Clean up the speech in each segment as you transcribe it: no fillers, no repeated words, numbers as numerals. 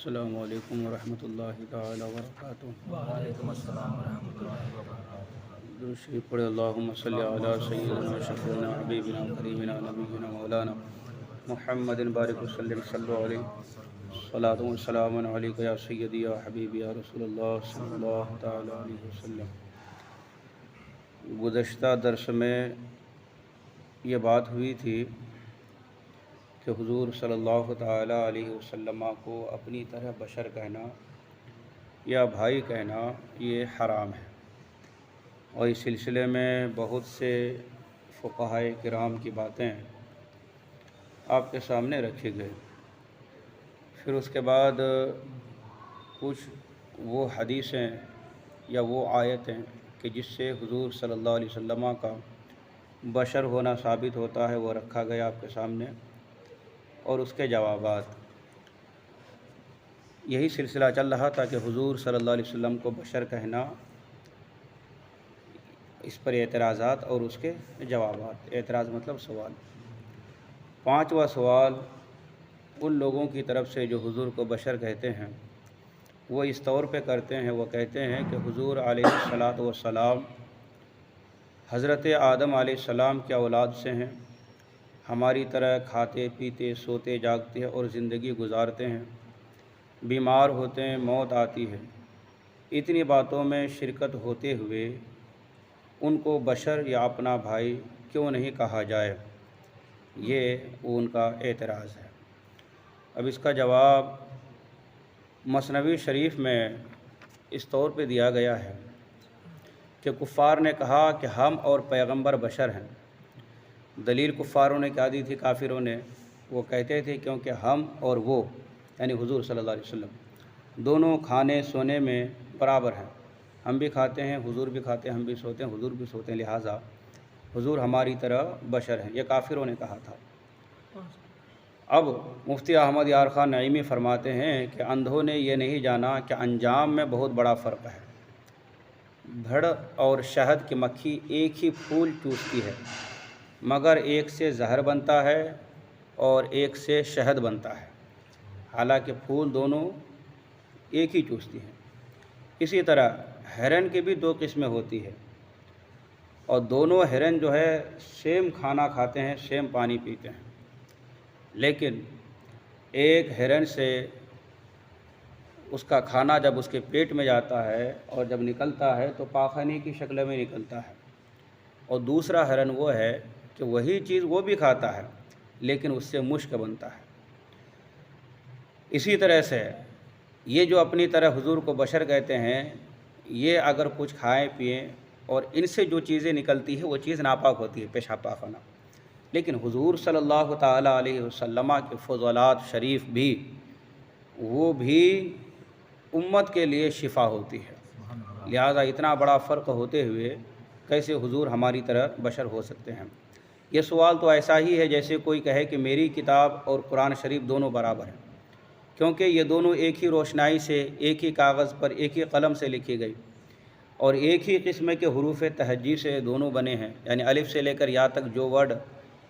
السلام علیکم ورحمۃ اللہ تعالی وبرکاتہ۔ وعلیکم السلام ورحمۃ اللہ وبرکاتہ۔ درود شریف پڑھے۔ اللہم صلی علی سیدنا شفیعنا حبیبنا کریمنا نبینا مولانا محمد بارک وسلم صلی علیہ صلاۃ و سلام علیک یا سیدی یا حبیبی یا رسول اللہ صلی اللہ تعالی علیہ وسلم۔ گزشتہ درس میں یہ بات ہوئی تھی کہ حضور صلی اللہ تعالی علیہ وسلم کو اپنی طرح بشر کہنا یا بھائی کہنا یہ حرام ہے، اور اس سلسلے میں بہت سے فقہائے کرام کی باتیں آپ کے سامنے رکھی گئی۔ پھر اس کے بعد کچھ وہ حدیثیں یا وہ آیتیں کہ جس سے حضور صلی اللہ علیہ وسلم کا بشر ہونا ثابت ہوتا ہے وہ رکھا گیا آپ کے سامنے، اور اس کے جوابات۔ یہی سلسلہ چل رہا تھا کہ حضور صلی اللہ علیہ وسلم کو بشر کہنا، اس پر اعتراضات اور اس کے جوابات۔ اعتراض مطلب سوال۔ پانچواں سوال ان لوگوں کی طرف سے جو حضور کو بشر کہتے ہیں وہ اس طور پہ کرتے ہیں، وہ کہتے ہیں کہ حضور علیہ الصلاۃ والسلام حضرت آدم علیہ السلام کے اولاد سے ہیں، ہماری طرح کھاتے پیتے سوتے جاگتے اور زندگی گزارتے ہیں، بیمار ہوتے ہیں، موت آتی ہے۔ اتنی باتوں میں شرکت ہوتے ہوئے ان کو بشر یا اپنا بھائی کیوں نہیں کہا جائے؟ یہ ان کا اعتراض ہے۔ اب اس کا جواب مثنوی شریف میں اس طور پہ دیا گیا ہے کہ کفار نے کہا کہ ہم اور پیغمبر بشر ہیں۔ دلیل کفاروں نے کیا دی تھی؟ کافروں نے وہ کہتے تھے کیونکہ ہم اور وہ یعنی حضور صلی اللہ علیہ وسلم دونوں کھانے سونے میں برابر ہیں، ہم بھی کھاتے ہیں، حضور بھی کھاتے ہیں، ہم بھی سوتے ہیں، حضور بھی سوتے ہیں، لہٰذا حضور ہماری طرح بشر ہیں۔ یہ کافروں نے کہا تھا۔ اب مفتی احمد یار خان نعیمی فرماتے ہیں کہ اندھوں نے یہ نہیں جانا کہ انجام میں بہت بڑا فرق ہے۔ بھڑ اور شہد کی مکھی ایک ہی پھول چوستی ہے، مگر ایک سے زہر بنتا ہے اور ایک سے شہد بنتا ہے، حالانکہ پھول دونوں ایک ہی چوستی ہیں۔ اسی طرح ہرن کی بھی دو قسمیں ہوتی ہے، اور دونوں ہرن جو ہے سیم کھانا کھاتے ہیں، سیم پانی پیتے ہیں، لیکن ایک ہرن سے اس کا کھانا جب اس کے پیٹ میں جاتا ہے اور جب نکلتا ہے تو پاخانے کی شکل میں نکلتا ہے، اور دوسرا ہرن وہ ہے کہ وہی چیز وہ بھی کھاتا ہے لیکن اس سے مشک بنتا ہے۔ اسی طرح سے یہ جو اپنی طرح حضور کو بشر کہتے ہیں، یہ اگر کچھ کھائیں پئیں اور ان سے جو چیزیں نکلتی ہے وہ چیز ناپاک ہوتی ہے، پیشاب پاخانہ، لیکن حضور صلی اللہ تعالیٰ علیہ وسلم کے فضلات شریف بھی وہ بھی امت کے لیے شفا ہوتی ہے، لہٰذا اتنا بڑا فرق ہوتے ہوئے کیسے حضور ہماری طرح بشر ہو سکتے ہیں؟ یہ سوال تو ایسا ہی ہے جیسے کوئی کہے کہ میری کتاب اور قرآن شریف دونوں برابر ہیں، کیونکہ یہ دونوں ایک ہی روشنائی سے، ایک ہی کاغذ پر، ایک ہی قلم سے لکھی گئی، اور ایک ہی قسم کے حروف تہجی سے دونوں بنے ہیں، یعنی الف سے لے کر یا تک جو ورڈ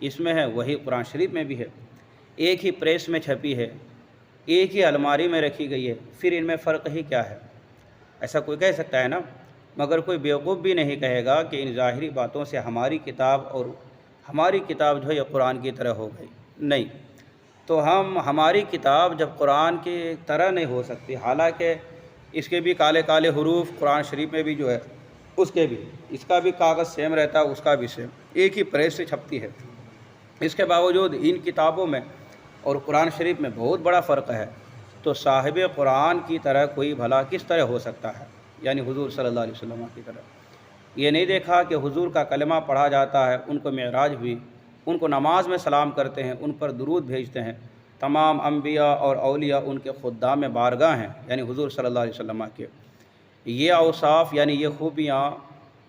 اس میں ہے وہی قرآن شریف میں بھی ہے، ایک ہی پریس میں چھپی ہے، ایک ہی الماری میں رکھی گئی ہے، پھر ان میں فرق ہی کیا ہے؟ ایسا کوئی کہہ سکتا ہے نا؟ مگر کوئی بیوقوف بھی نہیں کہے گا کہ ان ظاہری باتوں سے ہماری کتاب اور ہماری کتاب جو ہے یہ قرآن کی طرح ہو گئی۔ نہیں، تو ہماری کتاب جب قرآن کی طرح نہیں ہو سکتی، حالانکہ اس کے بھی کالے کالے حروف قرآن شریف میں بھی جو ہے اس کے بھی، اس کا بھی کاغذ سیم رہتا ہے، اس کا بھی سیم، ایک ہی پریس سے چھپتی ہے، اس کے باوجود ان کتابوں میں اور قرآن شریف میں بہت بڑا فرق ہے، تو صاحب قرآن کی طرح کوئی بھلا کس طرح ہو سکتا ہے؟ یعنی حضور صلی اللہ علیہ وسلم کی طرح۔ یہ نہیں دیکھا کہ حضور کا کلمہ پڑھا جاتا ہے، ان کو معراج ہوئی، ان کو نماز میں سلام کرتے ہیں، ان پر درود بھیجتے ہیں، تمام انبیاء اور اولیاء ان کے خدام بارگاہ ہیں، یعنی حضور صلی اللہ علیہ وسلم کے۔ یہ اوصاف یعنی یہ خوبیاں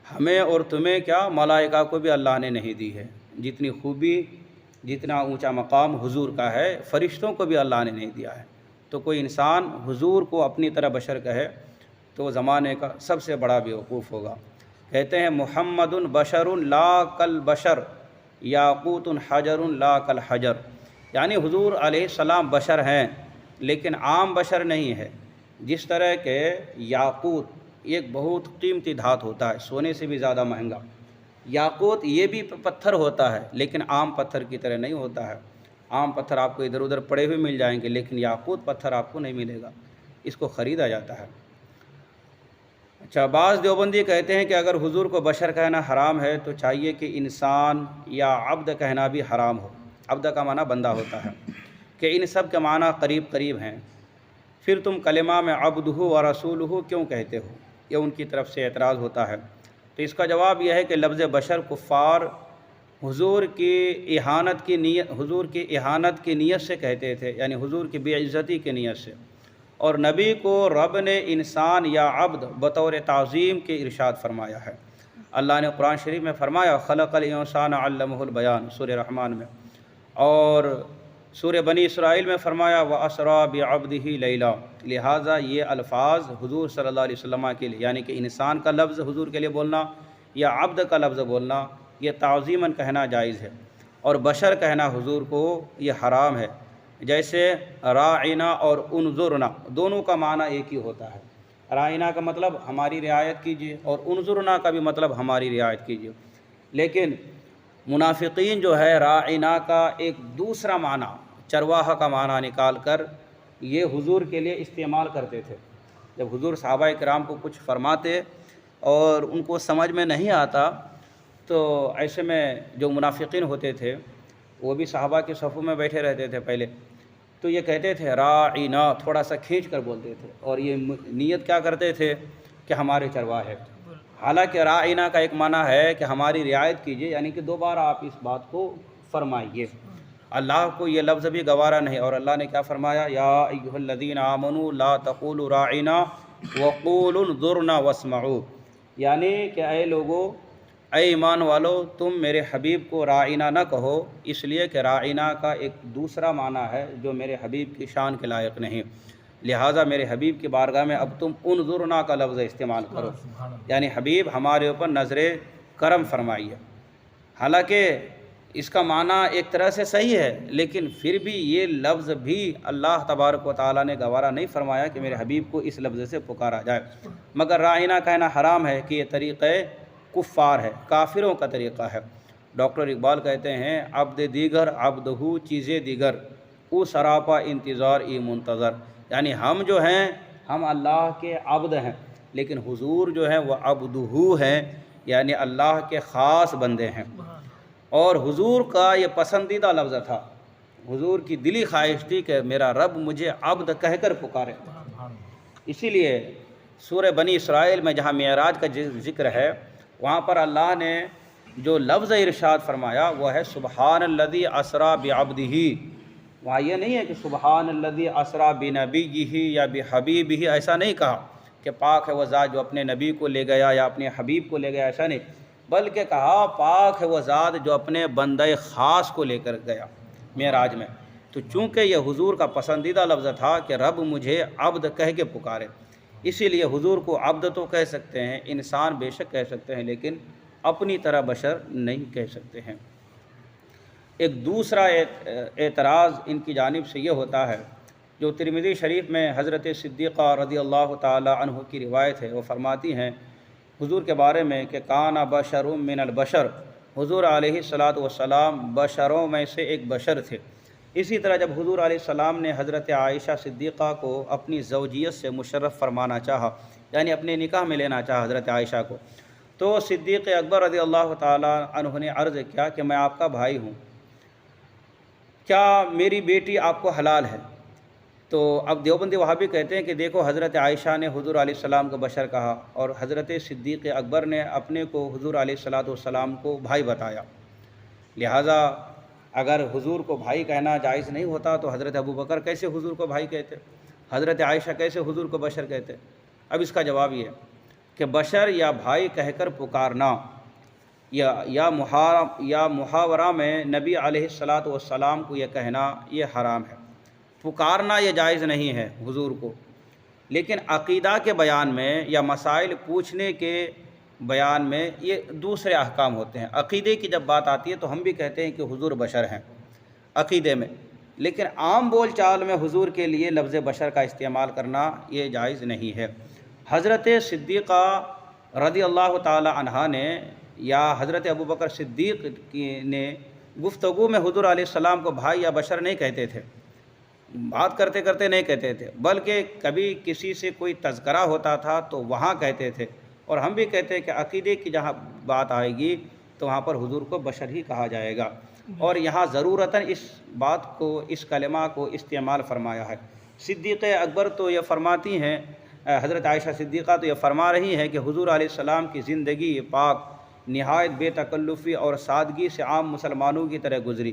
ہمیں اور تمہیں کیا، ملائکہ کو بھی اللہ نے نہیں دی ہے۔ جتنی خوبی، جتنا اونچا مقام حضور کا ہے، فرشتوں کو بھی اللہ نے نہیں دیا ہے۔ تو کوئی انسان حضور کو اپنی طرح بشر کہے تو وہ زمانے کا سب سے بڑا بیوقوف ہوگا۔ کہتے ہیں محمد بشر لا کل بشر یاقوت حجر لا کل حجر، یعنی حضور علیہ السلام بشر ہیں لیکن عام بشر نہیں ہے۔ جس طرح کہ یاقوت ایک بہت قیمتی دھات ہوتا ہے، سونے سے بھی زیادہ مہنگا، یاقوت یہ بھی پتھر ہوتا ہے لیکن عام پتھر کی طرح نہیں ہوتا ہے۔ عام پتھر آپ کو ادھر ادھر پڑے ہوئے مل جائیں گے لیکن یاقوت پتھر آپ کو نہیں ملے گا، اس کو خریدا جاتا ہے۔ اچھا، بعض دیوبندی کہتے ہیں کہ اگر حضور کو بشر کہنا حرام ہے تو چاہیے کہ انسان یا عبد کہنا بھی حرام ہو۔ عبد کا معنی بندہ ہوتا ہے، کہ ان سب کے معنی قریب قریب ہیں، پھر تم کلمہ میں عبدہ و رسولہ کیوں کہتے ہو؟ یہ ان کی طرف سے اعتراض ہوتا ہے۔ تو اس کا جواب یہ ہے کہ لفظ بشر کفار حضور کی اہانت کی نیت سے کہتے تھے، یعنی حضور کی بے عزتی کی نیت سے، اور نبی کو رب نے انسان یا عبد بطور تعظیم کے ارشاد فرمایا ہے۔ اللہ نے قرآن شریف میں فرمایا خلق الانسان علمہ البیان، سورہ رحمان میں، اور سورہ بنی اسرائیل میں فرمایا وَأَسْرَىٰ بِعَبْدِهِ لَيْلًا۔ لہٰذا یہ الفاظ حضور صلی اللہ علیہ وسلم کے لیے، یعنی کہ انسان کا لفظ حضور کے لیے بولنا یا عبد کا لفظ بولنا، یہ تعظیماً کہنا جائز ہے، اور بشر کہنا حضور کو یہ حرام ہے۔ جیسے راعنا اور انظرنا دونوں کا معنی ایک ہی ہوتا ہے۔ راعنا کا مطلب ہماری رعایت کیجیے، اور انظرنا کا بھی مطلب ہماری رعایت کیجیے، لیکن منافقین جو ہے راعنا کا ایک دوسرا معنی، چرواہا کا معنی نکال کر یہ حضور کے لیے استعمال کرتے تھے۔ جب حضور صحابہ کرام کو کچھ فرماتے اور ان کو سمجھ میں نہیں آتا تو ایسے میں جو منافقین ہوتے تھے وہ بھی صحابہ کے صفوں میں بیٹھے رہتے تھے پہلے، تو یہ کہتے تھے راعنا، تھوڑا سا کھینچ کر بولتے تھے، اور یہ نیت کیا کرتے تھے کہ ہمارے چرواہے۔ حالانکہ راعنا کا ایک معنی ہے کہ ہماری رعایت کیجیے، یعنی کہ دوبارہ آپ اس بات کو فرمائیے۔ اللہ کو یہ لفظ بھی گوارا نہیں، اور اللہ نے کیا فرمایا یا ایھا الذین آمنوا لا تقولوا راعنا وقولوا انظرنا واسمعوا، یعنی کہ اے لوگو، اے ایمان والو، تم میرے حبیب کو راعنا نہ کہو، اس لیے کہ راعنا کا ایک دوسرا معنی ہے جو میرے حبیب کی شان کے لائق نہیں، لہٰذا میرے حبیب کی بارگاہ میں اب تم انظرنا کا لفظ استعمال کرو، یعنی حبیب ہمارے اوپر نظر کرم فرمائیے۔ حالانکہ اس کا معنی ایک طرح سے صحیح ہے، لیکن پھر بھی یہ لفظ بھی اللہ تبارک و تعالیٰ نے گوارا نہیں فرمایا کہ میرے حبیب کو اس لفظ سے پکارا جائے، مگر راعنا کہنا حرام ہے کہ یہ طریقہ کفار ہے، کافروں کا طریقہ ہے۔ ڈاکٹر اقبال کہتے ہیں عبد دیگر عبدہ چیزیں دیگر، او سراپا انتظار ای منتظر، یعنی ہم جو ہیں ہم اللہ کے عبد ہیں، لیکن حضور جو ہیں وہ عبدہ ہیں، یعنی اللہ کے خاص بندے ہیں، اور حضور کا یہ پسندیدہ لفظ تھا۔ حضور کی دلی خواہش تھی کہ میرا رب مجھے عبد کہہ کر پکارے۔ اسی لیے سورہ بنی اسرائیل میں جہاں معراج کا ذکر ہے، وہاں پر اللہ نے جو لفظ ارشاد فرمایا وہ ہے سبحان الذی اسریٰ بعبدہ۔ وہاں یہ نہیں ہے کہ سبحان الذی اسریٰ بنبیہ یا بحبیبہ، ایسا نہیں کہا کہ پاک ہے وہ ذات جو اپنے نبی کو لے گیا یا اپنے حبیب کو لے گیا، ایسا نہیں، بلکہ کہا پاک ہے وہ ذات جو اپنے بندہ خاص کو لے کر گیا معراج میں۔ تو چونکہ یہ حضور کا پسندیدہ لفظ تھا کہ رب مجھے عبد کہہ کے پکارے، اسی لیے حضور کو عبد تو کہہ سکتے ہیں، انسان بے شک کہہ سکتے ہیں، لیکن اپنی طرح بشر نہیں کہہ سکتے ہیں۔ ایک دوسرا اعتراض ان کی جانب سے یہ ہوتا ہے، جو ترمذی شریف میں حضرت صدیقہ رضی اللہ تعالی عنہ کی روایت ہے، وہ فرماتی ہیں حضور کے بارے میں کہ کان بشر من البشر، حضور علیہ الصلاۃ والسلام بشروں میں سے ایک بشر تھے۔ اسی طرح جب حضور علیہ السلام نے حضرت عائشہ صدیقہ کو اپنی زوجیت سے مشرف فرمانا چاہا، یعنی اپنے نکاح میں لینا چاہا حضرت عائشہ کو، تو صدیق اکبر رضی اللہ تعالیٰ عنہ نے عرض کیا کہ میں آپ کا بھائی ہوں، کیا میری بیٹی آپ کو حلال ہے؟ تو اب دیوبندی وہابی کہتے ہیں کہ دیکھو حضرت عائشہ نے حضور علیہ السلام کو بشر کہا، اور حضرت صدیق اکبر نے اپنے کو حضور علیہ السلام کو بھائی بتایا، لہٰذا اگر حضور کو بھائی کہنا جائز نہیں ہوتا تو حضرت ابوبکر کیسے حضور کو بھائی کہتے، حضرت عائشہ کیسے حضور کو بشر کہتے؟ اب اس کا جواب یہ کہ بشر یا بھائی کہہ کر پکارنا یا محاورہ میں نبی علیہ السلام کو یہ کہنا یہ حرام ہے، پکارنا یہ جائز نہیں ہے حضور کو، لیکن عقیدہ کے بیان میں یا مسائل پوچھنے کے بیان میں یہ دوسرے احکام ہوتے ہیں۔ عقیدے کی جب بات آتی ہے تو ہم بھی کہتے ہیں کہ حضور بشر ہیں عقیدے میں، لیکن عام بول چال میں حضور کے لیے لفظ بشر کا استعمال کرنا یہ جائز نہیں ہے۔ حضرت صدیقہ رضی اللہ تعالی عنہا نے یا حضرت ابوبکر صدیق نے گفتگو میں حضور علیہ السلام کو بھائی یا بشر نہیں کہتے تھے، بات کرتے کرتے نہیں کہتے تھے، بلکہ کبھی کسی سے کوئی تذکرہ ہوتا تھا تو وہاں کہتے تھے، اور ہم بھی کہتے ہیں کہ عقیدے کی جہاں بات آئے گی تو وہاں پر حضور کو بشر ہی کہا جائے گا، اور یہاں ضرورتاً اس بات کو، اس کلمہ کو استعمال فرمایا ہے۔ صدیق اکبر تو یہ فرماتی ہیں، حضرت عائشہ صدیقہ تو یہ فرما رہی ہیں کہ حضور علیہ السلام کی زندگی پاک نہایت بے تکلفی اور سادگی سے عام مسلمانوں کی طرح گزری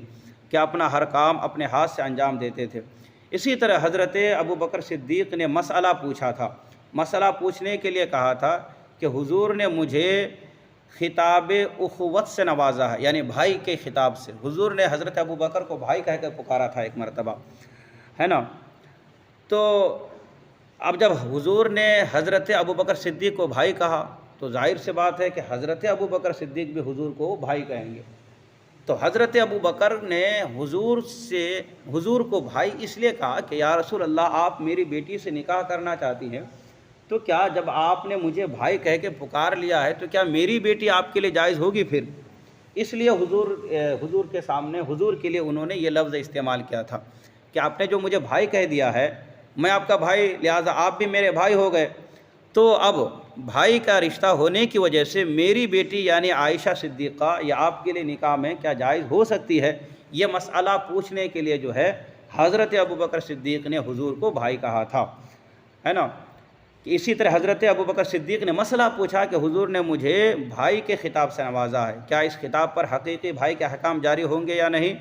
کہ اپنا ہر کام اپنے ہاتھ سے انجام دیتے تھے۔ اسی طرح حضرت ابوبکر صدیق نے مسئلہ پوچھا تھا، مسئلہ پوچھنے کے لیے کہا تھا کہ حضور نے مجھے خطاب اخوت سے نوازا ہے، یعنی بھائی کے خطاب سے۔ حضور نے حضرت ابوبکر کو بھائی کہہ کر پکارا تھا ایک مرتبہ، ہے نا۔ تو اب جب حضور نے حضرت ابوبکر صدیق کو بھائی کہا تو ظاہر سی بات ہے کہ حضرت ابوبکر صدیق بھی حضور کو بھائی کہیں گے۔ تو حضرت ابوبکر نے حضور کو بھائی اس لیے کہا کہ یا رسول اللہ، آپ میری بیٹی سے نکاح کرنا چاہتی ہیں، تو کیا جب آپ نے مجھے بھائی کہہ کے پکار لیا ہے تو کیا میری بیٹی آپ کے لیے جائز ہوگی پھر؟ اس لیے حضور کے سامنے، حضور کے لیے انہوں نے یہ لفظ استعمال کیا تھا کہ آپ نے جو مجھے بھائی کہہ دیا ہے، میں آپ کا بھائی، لہٰذا آپ بھی میرے بھائی ہو گئے، تو اب بھائی کا رشتہ ہونے کی وجہ سے میری بیٹی یعنی عائشہ صدیقہ یا آپ کے لیے نکاح میں کیا جائز ہو سکتی ہے؟ یہ مسئلہ پوچھنے کے لیے جو ہے حضرت ابوبکر صدیق نے حضور کو بھائی کہا تھا، ہے نا۔ اسی طرح حضرت ابوبکر صدیق نے مسئلہ پوچھا کہ حضور نے مجھے بھائی کے خطاب سے نوازا ہے، کیا اس خطاب پر حقیقی بھائی کے احکام جاری ہوں گے یا نہیں،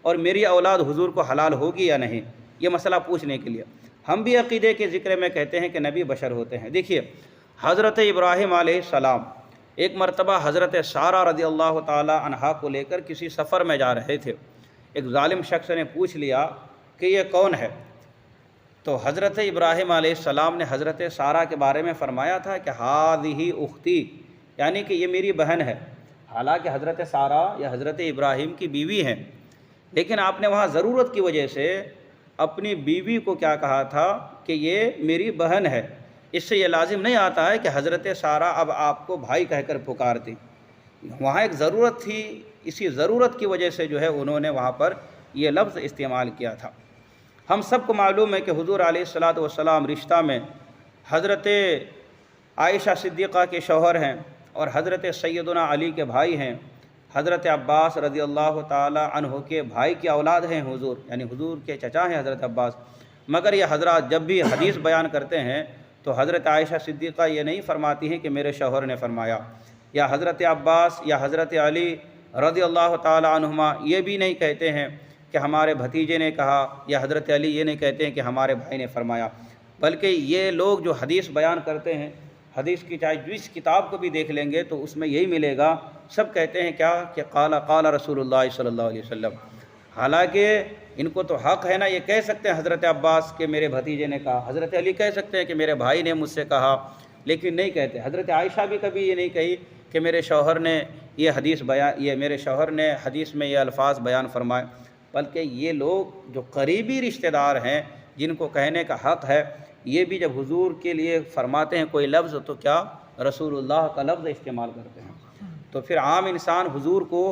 اور میری اولاد حضور کو حلال ہوگی یا نہیں؟ یہ مسئلہ پوچھنے کے لیے ہم بھی عقیدے کے ذکر میں کہتے ہیں کہ نبی بشر ہوتے ہیں۔ دیکھیے، حضرت ابراہیم علیہ السلام ایک مرتبہ حضرت سارہ رضی اللہ تعالی عنہا کو لے کر کسی سفر میں جا رہے تھے۔ ایک ظالم شخص نے پوچھ لیا کہ یہ کون ہے؟ تو حضرت ابراہیم علیہ السلام نے حضرت سارہ کے بارے میں فرمایا تھا کہ ہذہ اختی، یعنی کہ یہ میری بہن ہے۔ حالانکہ حضرت سارہ یا حضرت ابراہیم کی بیوی ہیں، لیکن آپ نے وہاں ضرورت کی وجہ سے اپنی بیوی کو کیا کہا تھا کہ یہ میری بہن ہے۔ اس سے یہ لازم نہیں آتا ہے کہ حضرت سارہ اب آپ کو بھائی کہہ کر پکارتی، وہاں ایک ضرورت تھی، اسی ضرورت کی وجہ سے جو ہے انہوں نے وہاں پر یہ لفظ استعمال کیا تھا۔ ہم سب کو معلوم ہے کہ حضور علیہ الصلاۃ والسلام رشتہ میں حضرت عائشہ صدیقہ کے شوہر ہیں اور حضرت سیدنا علی کے بھائی ہیں، حضرت عباس رضی اللہ تعالی عنہ کے بھائی کی اولاد ہیں حضور، یعنی حضور کے چچا ہیں حضرت عباس۔ مگر یہ حضرات جب بھی حدیث بیان کرتے ہیں تو حضرت عائشہ صدیقہ یہ نہیں فرماتی ہیں کہ میرے شوہر نے فرمایا، یا حضرت عباس یا حضرت علی رضی اللہ تعالی عنہما یہ بھی نہیں کہتے ہیں کہ ہمارے بھتیجے نے کہا، یا حضرت علی یہ نہیں کہتے ہیں کہ ہمارے بھائی نے فرمایا، بلکہ یہ لوگ جو حدیث بیان کرتے ہیں، حدیث کی چاہے جس کتاب کو بھی دیکھ لیں گے تو اس میں یہی ملے گا، سب کہتے ہیں کیا کہ قال رسول اللہ صلی اللہ علیہ وسلم۔ حالانکہ ان کو تو حق ہے نا، یہ کہہ سکتے ہیں حضرت عباس کہ میرے بھتیجے نے کہا، حضرت علی کہہ سکتے ہیں کہ میرے بھائی نے مجھ سے کہا، لیکن نہیں کہتے۔ حضرت عائشہ بھی کبھی یہ نہیں کہی کہ میرے شوہر نے میرے شوہر نے حدیث میں یہ الفاظ بیان فرمائے، بلکہ یہ لوگ جو قریبی رشتہ دار ہیں جن کو کہنے کا حق ہے، یہ بھی جب حضور کے لیے فرماتے ہیں کوئی لفظ تو کیا رسول اللہ کا لفظ استعمال کرتے ہیں، تو پھر عام انسان حضور کو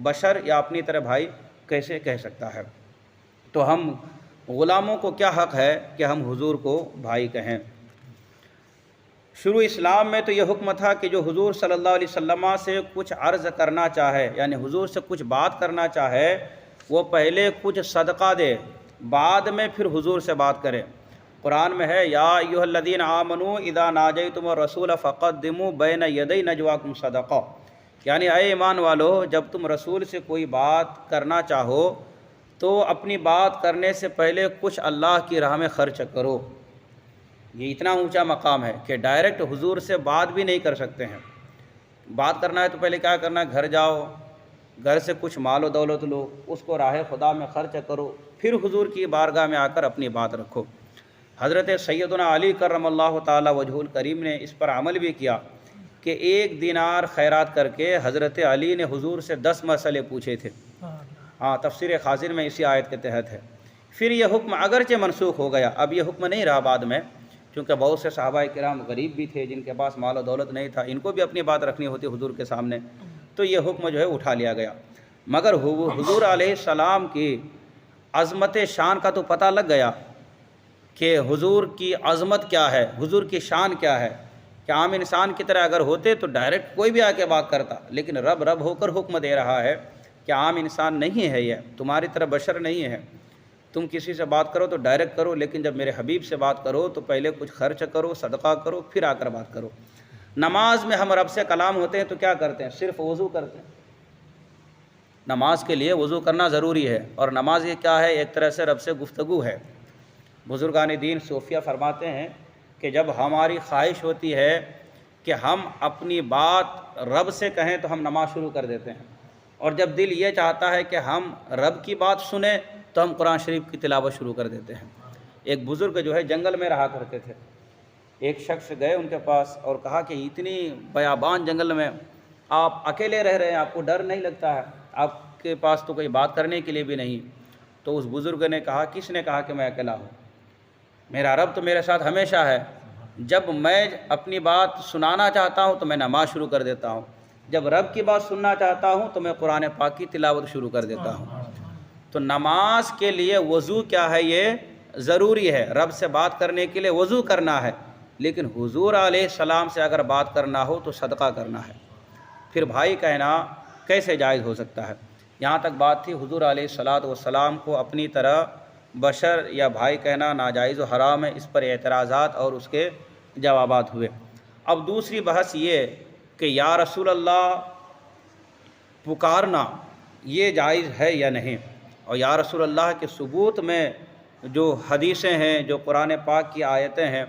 بشر یا اپنی طرح بھائی کیسے کہہ سکتا ہے؟ تو ہم غلاموں کو کیا حق ہے کہ ہم حضور کو بھائی کہیں؟ شروع اسلام میں تو یہ حکم تھا کہ جو حضور صلی اللہ علیہ وسلم سے کچھ عرض کرنا چاہے، یعنی حضور سے کچھ بات کرنا چاہے، وہ پہلے کچھ صدقہ دے، بعد میں پھر حضور سے بات کرے۔ قرآن میں ہے یا ایھا الذین آمنوا اذا ناجیتم الرسول فقدموا بین یدی نجواکم صدقہ، یعنی اے ایمان والو، جب تم رسول سے کوئی بات کرنا چاہو تو اپنی بات کرنے سے پہلے کچھ اللہ کی راہ میں خرچ کرو۔ یہ اتنا اونچا مقام ہے کہ ڈائریکٹ حضور سے بات بھی نہیں کر سکتے ہیں۔ بات کرنا ہے تو پہلے کیا کرنا ہے؟ گھر جاؤ، گھر سے کچھ مال و دولت لو، اس کو راہ خدا میں خرچ کرو، پھر حضور کی بارگاہ میں آ کر اپنی بات رکھو۔ حضرت سیدنا علی کرم اللہ تعالی وجہہ الکریم نے اس پر عمل بھی کیا کہ 1 دینار خیرات کر کے حضرت علی نے حضور سے 10 مسئلے پوچھے تھے۔ ہاں، تفسیر خازن میں اسی آیت کے تحت ہے پھر یہ حکم اگرچہ منسوخ ہو گیا، اب یہ حکم نہیں رہا بعد میں، کیونکہ بہت سے صحابہ کرام غریب بھی تھے جن کے پاس مال و دولت نہیں تھا، ان کو بھی اپنی بات رکھنی ہوتی حضور کے سامنے، تو یہ حکم جو ہے اٹھا لیا گیا۔ مگر حضور علیہ السلام کی عظمت شان کا تو پتہ لگ گیا کہ حضور کی عظمت کیا ہے، حضور کی شان کیا ہے، کہ عام انسان کی طرح اگر ہوتے تو ڈائریکٹ کوئی بھی آ کے بات کرتا، لیکن رب ہو کر حکم دے رہا ہے کہ عام انسان نہیں ہے، یہ تمہاری طرح بشر نہیں ہے، تم کسی سے بات کرو تو ڈائریکٹ کرو، لیکن جب میرے حبیب سے بات کرو تو پہلے کچھ خرچ کرو، صدقہ کرو، پھر آ کر بات کرو۔ نماز میں ہم رب سے کلام ہوتے ہیں تو کیا کرتے ہیں؟ صرف وضو کرتے ہیں۔ نماز کے لیے وضو کرنا ضروری ہے، اور نماز یہ کیا ہے؟ ایک طرح سے رب سے گفتگو ہے۔ بزرگان دین صوفیہ فرماتے ہیں کہ جب ہماری خواہش ہوتی ہے کہ ہم اپنی بات رب سے کہیں تو ہم نماز شروع کر دیتے ہیں، اور جب دل یہ چاہتا ہے کہ ہم رب کی بات سنیں تو ہم قرآن شریف کی تلاوت شروع کر دیتے ہیں۔ ایک بزرگ جو ہے جنگل میں رہا کرتے تھے، ایک شخص گئے ان کے پاس اور کہا کہ اتنی بیابان جنگل میں آپ اکیلے رہ رہے ہیں، آپ کو ڈر نہیں لگتا ہے؟ آپ کے پاس تو کوئی بات کرنے کے لیے بھی نہیں۔ تو اس بزرگ نے کہا، کس نے کہا کہ میں اکیلا ہوں؟ میرا رب تو میرے ساتھ ہمیشہ ہے، جب میں اپنی بات سنانا چاہتا ہوں تو میں نماز شروع کر دیتا ہوں، جب رب کی بات سننا چاہتا ہوں تو میں قرآن پاک کی تلاوت شروع کر دیتا ہوں۔ تو نماز کے لیے وضو کیا ہے؟ یہ ضروری ہے، رب سے بات کرنے کے لیے وضو کرنا ہے، لیکن حضور علیہ السلام سے اگر بات کرنا ہو تو صدقہ کرنا ہے۔ پھر بھائی کہنا کیسے جائز ہو سکتا ہے؟ یہاں تک بات تھی حضور علیہ السلام کو اپنی طرح بشر یا بھائی کہنا ناجائز و حرام ہے، اس پر اعتراضات اور اس کے جوابات ہوئے۔ اب دوسری بحث یہ کہ یا رسول اللہ پکارنا یہ جائز ہے یا نہیں، اور یا رسول اللہ کے ثبوت میں جو حدیثیں ہیں، جو قرآن پاک کی آیتیں ہیں،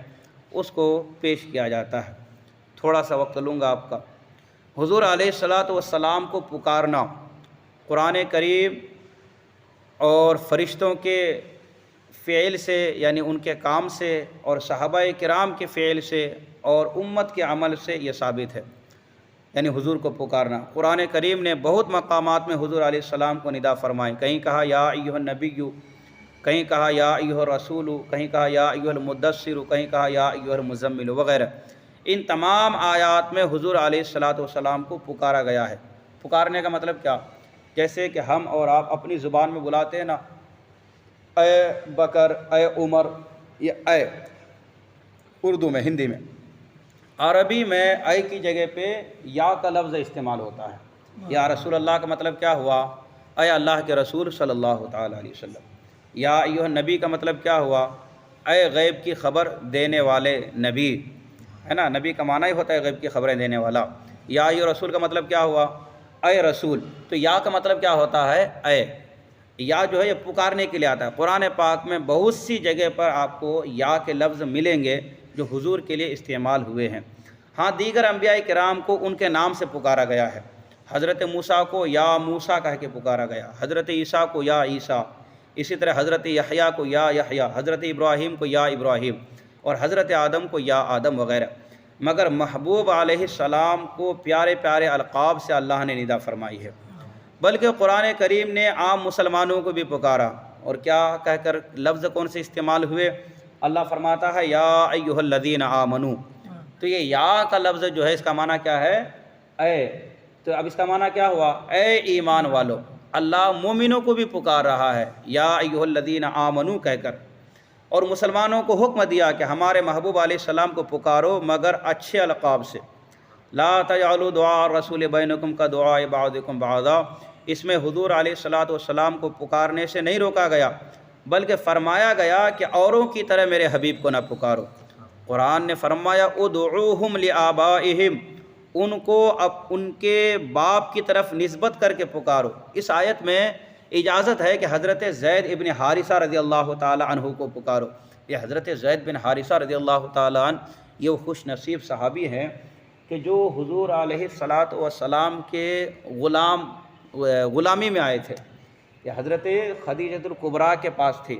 اس کو پیش کیا جاتا ہے۔ تھوڑا سا وقت لوں گا آپ کا۔ حضور علیہ السلام کو پکارنا قرآن کریم اور فرشتوں کے فعل سے، یعنی ان کے کام سے، اور صحابہ کرام کے فعل سے اور امت کے عمل سے یہ ثابت ہے، یعنی حضور کو پکارنا۔ قرآن کریم نے بہت مقامات میں حضور علیہ السلام کو ندا فرمائی، کہیں کہا یا ایھا النبی، کہیں کہا یا ایھا الرسول، کہیں کہا یا ایھا المدثر، کہیں کہا یا ایھا المزمل وغیرہ۔ ان تمام آیات میں حضور علیہ السلام کو پکارا گیا ہے۔ پکارنے کا مطلب کیا؟ جیسے کہ ہم اور آپ اپنی زبان میں بلاتے ہیں نا، اے بکر، اے عمر، یہ اے اردو میں، ہندی میں۔ عربی میں اے کی جگہ پہ یا کا لفظ استعمال ہوتا ہے۔ یا رسول اللہ کا مطلب کیا ہوا؟ اے اللہ کے رسول صلی اللہ تعالیٰ علیہ وسلم۔ یا ایھا النبی کا مطلب کیا ہوا؟ اے غیب کی خبر دینے والے نبی، ہے نا، نبی کا معنی ہی ہوتا ہے غیب کی خبریں دینے والا۔ یا ایھا رسول کا مطلب کیا ہوا؟ اے رسول۔ تو یا کا مطلب کیا ہوتا ہے؟ اے۔ یا جو ہے یہ پکارنے کے لیے آتا ہے۔ قرآن پاک میں بہت سی جگہ پر آپ کو یا کے لفظ ملیں گے جو حضور کے لیے استعمال ہوئے ہیں۔ ہاں، دیگر انبیاء کرام کو ان کے نام سے پکارا گیا ہے۔ حضرت موسیٰ کو یا موسیٰ کہہ کے پکارا گیا، حضرت عیسیٰ کو یا عیسیٰ، اسی طرح حضرت یحییٰ کو یا یحییٰ، حضرت ابراہیم کو یا ابراہیم، اور حضرت آدم کو یا آدم وغیرہ۔ مگر محبوب علیہ السلام کو پیارے پیارے القاب سے اللہ نے ندا فرمائی ہے، بلکہ قرآن کریم نے عام مسلمانوں کو بھی پکارا، اور کیا کہہ کر لفظ کون سے استعمال ہوئے؟ اللہ فرماتا ہے یا ایھا الذین آمنو۔ تو یہ یا کا لفظ جو ہے اس کا معنی کیا ہے؟ اے۔ تو اب اس کا معنی کیا ہوا؟ اے ایمان والو۔ اللہ مومنوں کو بھی پکار رہا ہے یا ایھا الذین آمنو کہہ کر، اور مسلمانوں کو حکم دیا کہ ہمارے محبوب علیہ السلام کو پکارو مگر اچھے القاب سے۔ لا تجعلوا دعاء الرسول بینکم کا دعاء بعضکم بعضا۔ اس میں حضور علیہ السلام کو پکارنے سے نہیں روکا گیا، بلکہ فرمایا گیا کہ اوروں کی طرح میرے حبیب کو نہ پکارو۔ قرآن نے فرمایا ادعوہم لآبائہم، ان کو اب ان کے باپ کی طرف نسبت کر کے پکارو۔ اس آیت میں اجازت ہے کہ حضرت زید ابن حارثہ رضی اللہ تعالی عنہ کو پکارو۔ یہ حضرت زید بن حارثہ رضی اللہ تعالی عنہ یہ وہ خوش نصیب صحابی ہیں کہ جو حضور علیہ السلام کے غلامی میں آئے تھے۔ یہ حضرت خدیجۃ الکبریٰ کے پاس تھی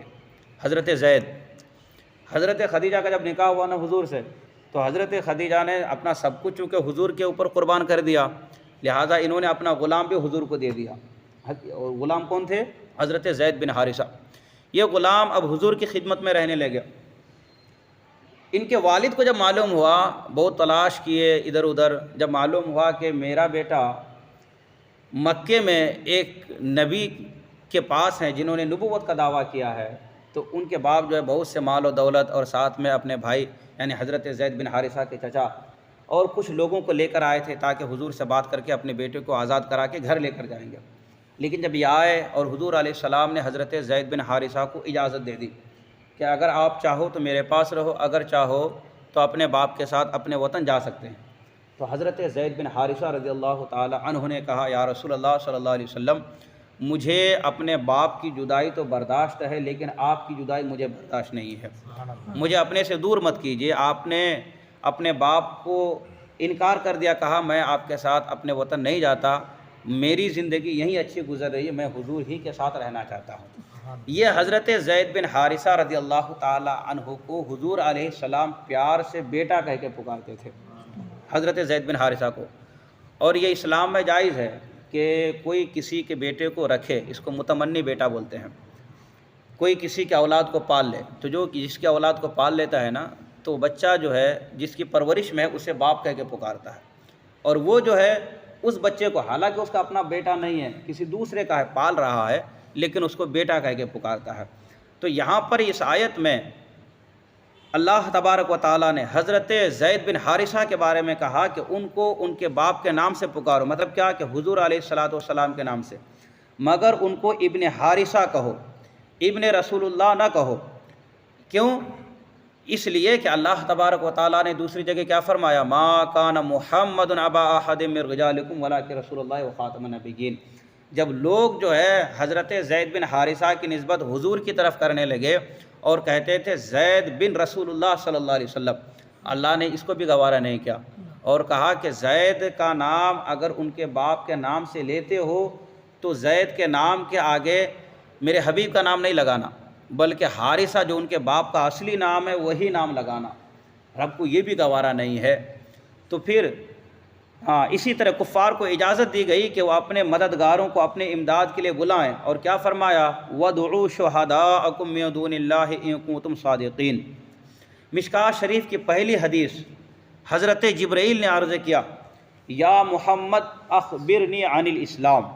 حضرت زید۔ حضرت خدیجہ کا جب نکاح ہوا نا حضور سے، تو حضرت خدیجہ نے اپنا سب کچھ چونکہ حضور کے اوپر قربان کر دیا، لہٰذا انہوں نے اپنا غلام بھی حضور کو دے دیا۔ اور غلام کون تھے؟ حضرت زید بن حارثہ۔ یہ غلام اب حضور کی خدمت میں رہنے لگے۔ ان کے والد کو جب معلوم ہوا، بہت تلاش کیے ادھر ادھر، جب معلوم ہوا کہ میرا بیٹا مکے میں ایک نبی کے پاس ہیں جنہوں نے نبوت کا دعویٰ کیا ہے، تو ان کے باپ جو ہے بہت سے مال و دولت اور ساتھ میں اپنے بھائی یعنی حضرت زید بن حارثہ کے چچا اور کچھ لوگوں کو لے کر آئے تھے تاکہ حضور سے بات کر کے اپنے بیٹے کو آزاد کرا کے گھر لے کر جائیں گے۔ لیکن جب یہ آئے اور حضور علیہ السلام نے حضرت زید بن حارثہ کو اجازت دے دی کہ اگر آپ چاہو تو میرے پاس رہو، اگر چاہو تو اپنے باپ کے ساتھ اپنے وطن جا سکتے ہیں۔ تو حضرت زید بن حارثہ رضی اللہ تعالی عنہ نے کہا، یا رسول اللہ صلی اللہ علیہ وسلم، مجھے اپنے باپ کی جدائی تو برداشت ہے لیکن آپ کی جدائی مجھے برداشت نہیں ہے، مجھے اپنے سے دور مت کیجیے۔ آپ نے اپنے باپ کو انکار کر دیا، کہا میں آپ کے ساتھ اپنے وطن نہیں جاتا، میری زندگی یہیں اچھی گزر رہی ہے، میں حضور ہی کے ساتھ رہنا چاہتا ہوں۔ یہ حضرت زید بن حارثہ رضی اللہ تعالی عنہ کو حضور علیہ السلام پیار سے بیٹا کہہ کے پکارتے تھے، حضرت زید بن حارثہ کو۔ اور یہ اسلام میں جائز ہے کہ کوئی کسی کے بیٹے کو رکھے، اس کو متمنی بیٹا بولتے ہیں، کوئی کسی کے اولاد کو پال لے، تو جو جس کے اولاد کو پال لیتا ہے نا، تو بچہ جو ہے جس کی پرورش میں ہے اسے باپ کہہ کے پکارتا ہے، اور وہ جو ہے اس بچے کو حالانکہ اس کا اپنا بیٹا نہیں ہے، کسی دوسرے کا ہے، پال رہا ہے، لیکن اس کو بیٹا کہہ کے پکارتا ہے۔ تو یہاں پر اس آیت میں اللہ تبارک و تعالیٰ نے حضرت زید بن حارثہ کے بارے میں کہا کہ ان کو ان کے باپ کے نام سے پکارو، مطلب کیا کہ حضور علیہ السلام کے نام سے، مگر ان کو ابن حارثہ کہو، ابن رسول اللہ نہ کہو۔ کیوں؟ اس لیے کہ اللہ تبارک و تعالیٰ نے دوسری جگہ کیا فرمایا، ما کان محمد ابا احد من رجالکم ولکن رسول اللہ وخاتم النبیین۔ جب لوگ جو ہے حضرت زید بن حارثہ کی نسبت حضور کی طرف کرنے لگے اور کہتے تھے زید بن رسول اللہ صلی اللہ علیہ وسلم، اللہ نے اس کو بھی گوارا نہیں کیا اور کہا کہ زید کا نام اگر ان کے باپ کے نام سے لیتے ہو تو زید کے نام کے آگے میرے حبیب کا نام نہیں لگانا، بلکہ حارثہ جو ان کے باپ کا اصلی نام ہے وہی نام لگانا۔ رب کو یہ بھی گوارا نہیں ہے۔ تو پھر اسی طرح کفار کو اجازت دی گئی کہ وہ اپنے مددگاروں کو اپنے امداد کے لیے بلائیں، اور کیا فرمایا، وَادْعُوا شُهَدَاءَكُم مِّن دُونِ اللَّهِ إِن كُنتُمْ صَادِقِينَ۔ مشکوٰۃ شریف کی پہلی حدیث، حضرت جبرائیل نے عرض کیا، یا محمد اخبرنی عن الاسلام۔